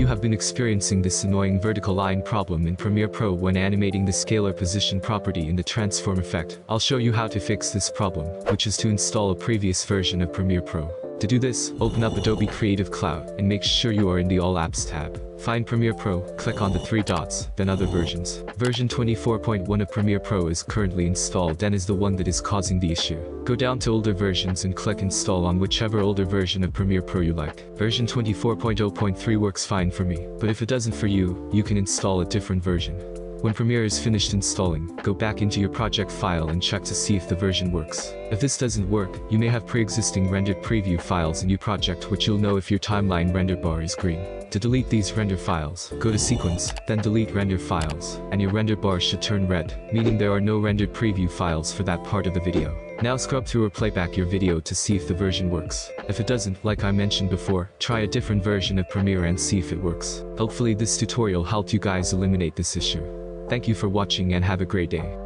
you have been experiencing this annoying vertical line problem in Premiere Pro when animating the scalar position property in the transform effect, I'll show you how to fix this problem, which is to install a previous version of Premiere Pro. To do this, open up Adobe Creative Cloud and make sure you are in the All Apps tab. Find Premiere Pro, click on the three dots, then Other Versions. Version 24.1 of Premiere Pro is currently installed and is the one that is causing the issue. Go down to Older Versions and click Install on whichever older version of Premiere Pro you like. Version 24.0.3 works fine for me, but if it doesn't for you, you can install a different version. When Premiere is finished installing, go back into your project file and check to see if the version works. If this doesn't work, you may have pre-existing rendered preview files in your project, which you'll know if your timeline render bar is green. To delete these render files, go to Sequence, then Delete Render Files, and your render bar should turn red, meaning there are no rendered preview files for that part of the video. Now scrub through or playback your video to see if the version works. If it doesn't, like I mentioned before, try a different version of Premiere and see if it works. Hopefully this tutorial helped you guys eliminate this issue. Thank you for watching and have a great day.